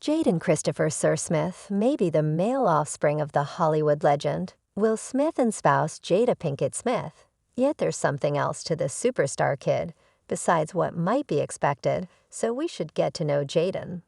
Jaden Christopher Sir Smith may be the male offspring of the Hollywood legend Will Smith and spouse Jada Pinkett Smith. Yet there's something else to this superstar kid, besides what might be expected, so we should get to know Jaden.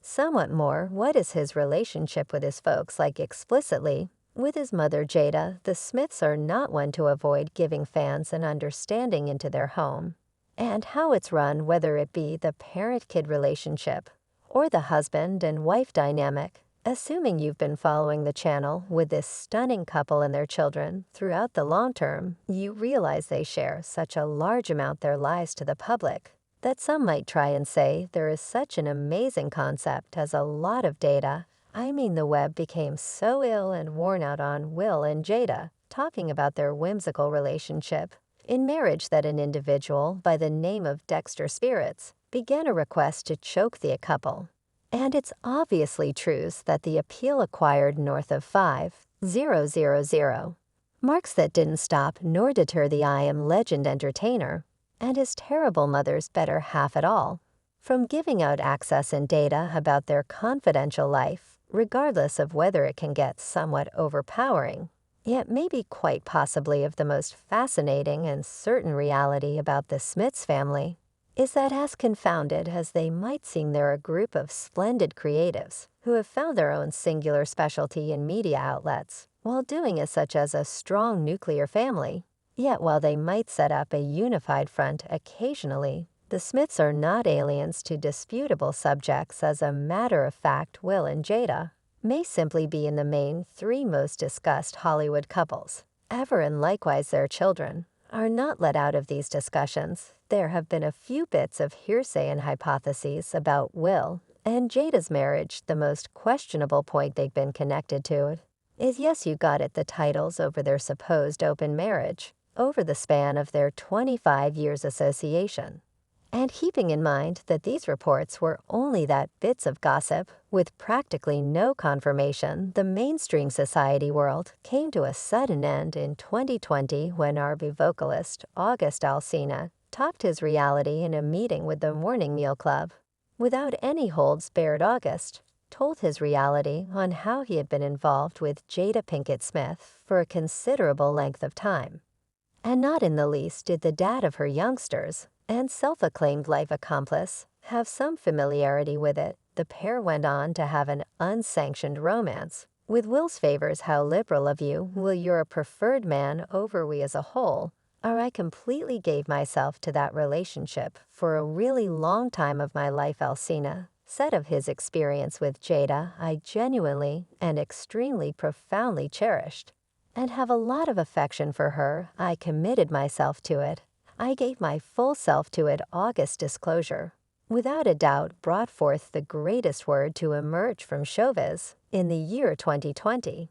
Somewhat more, what is his relationship with his folks like explicitly? With his mother Jada, the Smiths are not one to avoid giving fans an understanding into their home, and how it's run, whether it be the parent-kid relationship or the husband and wife dynamic. Assuming you've been following the channel with this stunning couple and their children throughout the long term, you realize they share such a large amount their lives to the public that some might try and say there is such an amazing concept as a lot of data. I mean, the web became so ill and worn out on Will and Jada talking about their whimsical relationship in marriage that an individual by the name of Dexter Spirits began a request to choke the couple. And it's obviously truths that the appeal acquired north of 5,000 marks that didn't stop nor deter the I Am Legend entertainer and his terrible mother's better half at all from giving out access and data about their confidential life, regardless of whether it can get somewhat overpowering. Yet maybe quite possibly of the most fascinating and certain reality about the Smiths family is that as confounded as they might seem, they're a group of splendid creatives who have found their own singular specialty in media outlets while doing as such as a strong nuclear family. Yet while they might set up a unified front occasionally, the Smiths are not aliens to disputable subjects. As a matter of fact, Will and Jada may simply be in the main three most discussed Hollywood couples ever, and likewise their children are not let out of these discussions. There have been a few bits of hearsay and hypotheses about Will and Jada's marriage. The most questionable point they've been connected to is, yes, you got it, the titles over their supposed open marriage over the span of their 25 years association. And keeping in mind that these reports were only that bits of gossip with practically no confirmation, the mainstream society world came to a sudden end in 2020 when R&B vocalist August Alsina topped his reality in a meeting with the Morning Meal Club. Without any holds barred, August told his reality on how he had been involved with Jada Pinkett Smith for a considerable length of time. And not in the least did the dad of her youngsters and self-acclaimed life accomplice have some familiarity with it. The pair went on to have an unsanctioned romance, with Will's favors how liberal of you, Will, you're a preferred man over we as a whole, or I completely gave myself to that relationship for a really long time of my life. Alsina said of his experience with Jada, I genuinely and extremely profoundly cherished and have a lot of affection for her. I committed myself to it. I gave my full self to it. August disclosure, without a doubt, brought forth the greatest word to emerge from showbiz in the year 2020,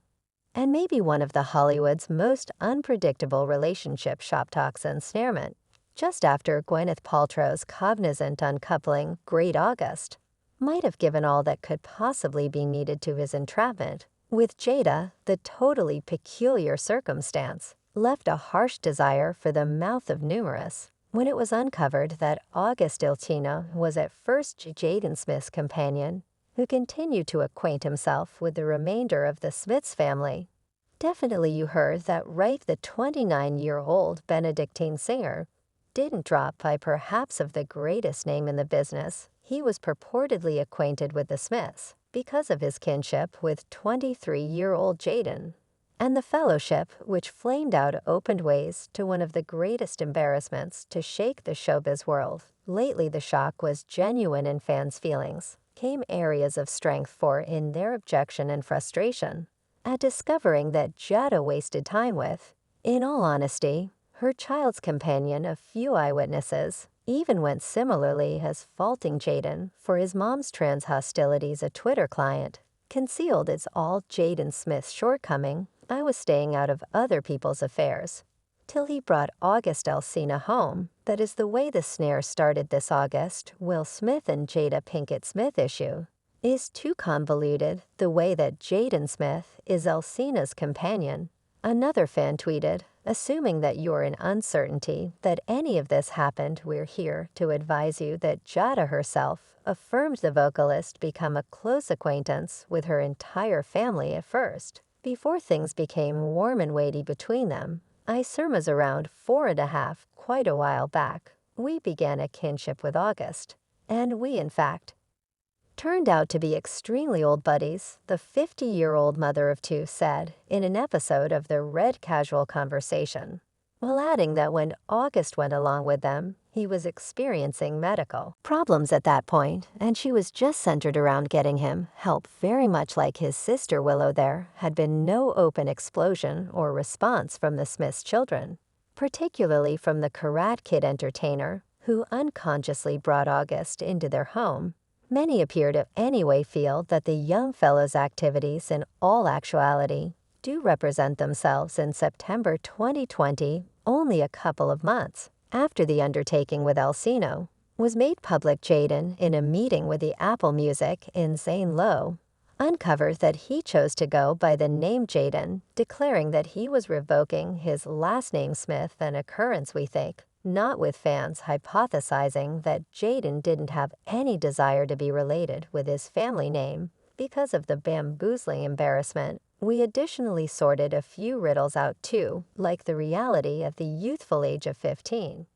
and maybe one of the Hollywood's most unpredictable relationship shop talks and snarement. Just after Gwyneth Paltrow's cognizant uncoupling, Great August might have given all that could possibly be needed to his entrapment. With Jada, the totally peculiar circumstance left a harsh desire for the mouth of numerous when it was uncovered that August Alsina was at first Jaden Smith's companion, who continued to acquaint himself with the remainder of the Smiths family. Definitely you heard that right. The 29-year-old Benedictine singer didn't drop by perhaps of the greatest name in the business. He was purportedly acquainted with the Smiths because of his kinship with 23-year-old Jaden. And the fellowship, which flamed out, opened ways to one of the greatest embarrassments to shake the showbiz world. Lately the shock was genuine, and fans' feelings came areas of strength for in their objection and frustration at discovering that Jada wasted time with, in all honesty, her child's companion. A few eyewitnesses even went similarly as faulting Jaden for his mom's trans hostilities. A Twitter client concealed it's all Jaden Smith's shortcoming. I was staying out of other people's affairs till he brought August Alsina home. That is the way the snare started. This August Will Smith and Jada Pinkett Smith issue is too convoluted. The way that Jaden Smith is Alsina's companion Another fan tweeted, assuming that you're in uncertainty that any of this happened, we're here to advise you that Jada herself affirmed the vocalist become a close acquaintance with her entire family at first, before things became warm and weighty between them. I surmise around 4.5, quite a while back, we began a kinship with August. And we, in fact, turned out to be extremely old buddies, the 50-year-old mother of two said in an episode of the Red Casual Conversation, while adding that when August went along with them, he was experiencing medical problems at that point, and she was just centered around getting him help. Very much like his sister Willow, there had been no open explosion or response from the Smiths' children, particularly from the Karat Kid entertainer, who unconsciously brought August into their home. Many appear to anyway feel that the young fellow's activities in all actuality do represent themselves in September 2020, only a couple of months after the undertaking with Alcino was made public. Jaden, in a meeting with the Apple Music in Zane Lowe, uncovered that he chose to go by the name Jaden, declaring that he was revoking his last name Smith, an occurrence we think, not with fans hypothesizing that Jaden didn't have any desire to be related with his family name because of the bamboozling embarrassment. We additionally sorted a few riddles out too, like the reality of the youthful age of 15.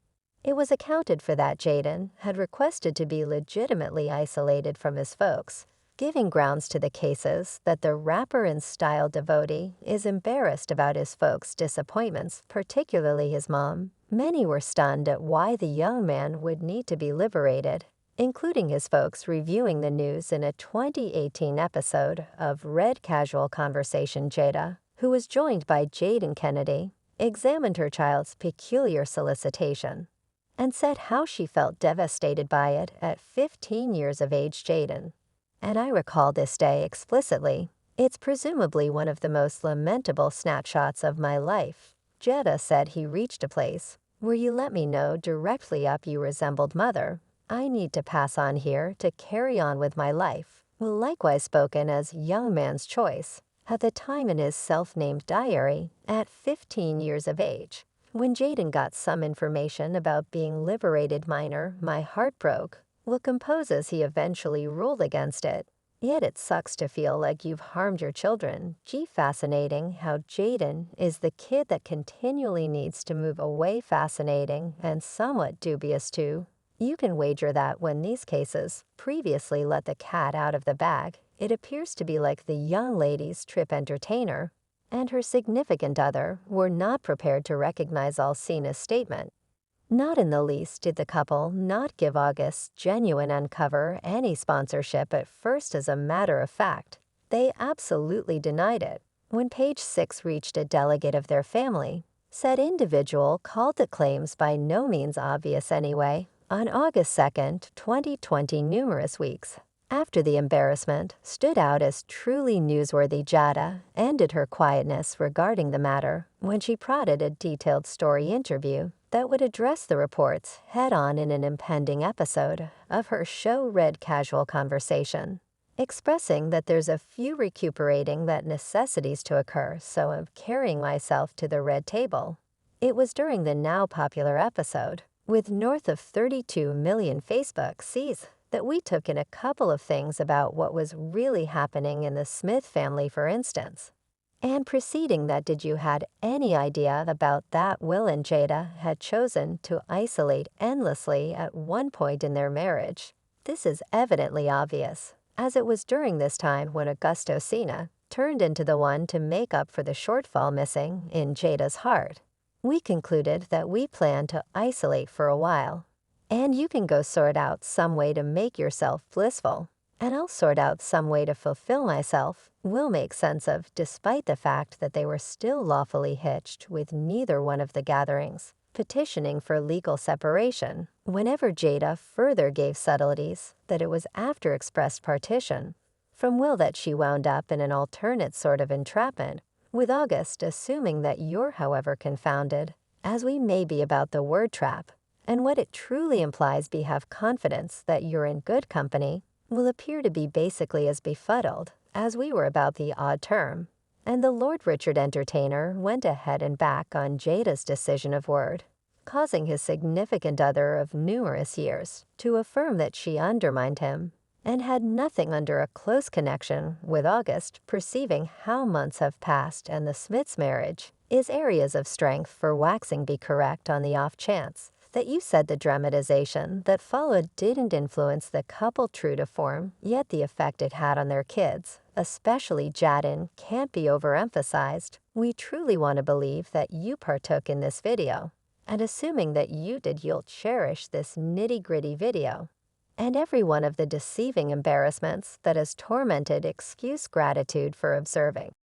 It was accounted for that Jaden had requested to be legitimately isolated from his folks, giving grounds to the cases that the rapper and style devotee is embarrassed about his folks' disappointments, particularly his mom. Many were stunned at why the young man would need to be liberated, including his folks reviewing the news in a 2018 episode of Red Casual Conversation. Jada, who was joined by Jaden Kennedy, examined her child's peculiar solicitation and said how she felt devastated by it at 15 years of age. Jaden, and I recall this day explicitly. It's presumably one of the most lamentable snapshots of my life. Jada said he reached a place where you let me know directly up you resembled mother. I need to pass on here to carry on with my life. Will likewise spoken as young man's choice at the time in his self-named diary at 15 years of age. When Jaden got some information about being liberated minor, my heart broke. Will composes he eventually ruled against it. Yet it sucks to feel like you've harmed your children. Fascinating how Jaden is the kid that continually needs to move away. Fascinating and somewhat dubious too. You can wager that when these cases previously let the cat out of the bag, it appears to be like the young lady's trip entertainer and her significant other were not prepared to recognize Alcina's statement. Not in the least did the couple not give August genuine uncover any sponsorship at first. As a matter of fact, they absolutely denied it. When page 6 reached a delegate of their family, said individual called the claims by no means obvious anyway. On August 2nd, 2020, numerous weeks after the embarrassment stood out as truly newsworthy, Jada ended her quietness regarding the matter when she prodded a detailed story interview that would address the reports head-on in an impending episode of her show Red Casual Conversation, expressing that there's a few recuperating that necessities to occur, so I'm carrying myself to the red table. It was during the now popular episode, with north of 32 million Facebook sees, that we took in a couple of things about what was really happening in the Smith family, for instance. And preceding that, did you had any idea about that Will and Jada had chosen to isolate endlessly at one point in their marriage? This is evidently obvious, as it was during this time when Augusto Sena turned into the one to make up for the shortfall missing in Jada's heart. We concluded that we planned to isolate for a while. And you can go sort out some way to make yourself blissful, and I'll sort out some way to fulfill myself. We'll make sense of, despite the fact that they were still lawfully hitched with neither one of the gatherings, petitioning for legal separation. Whenever Jada further gave subtleties that it was after expressed partition from Will that she wound up in an alternate sort of entrapment, with August assuming that you're however confounded, as we may be about the word trap, and what it truly implies be have confidence that you're in good company, will appear to be basically as befuddled as we were about the odd term. and the Lord Richard entertainer went ahead and back on Jada's decision of word, causing his significant other of numerous years to affirm that she undermined him and had nothing under a close connection with August, perceiving how months have passed and the Smiths' marriage is areas of strength for waxing be correct on the off chance that you said the dramatization that followed didn't influence the couple true to form, yet the effect it had on their kids, especially Jaden, can't be overemphasized. We truly want to believe that you partook in this video, and assuming that you did, you'll cherish this nitty-gritty video and every one of the deceiving embarrassments that has tormented excuse gratitude for observing.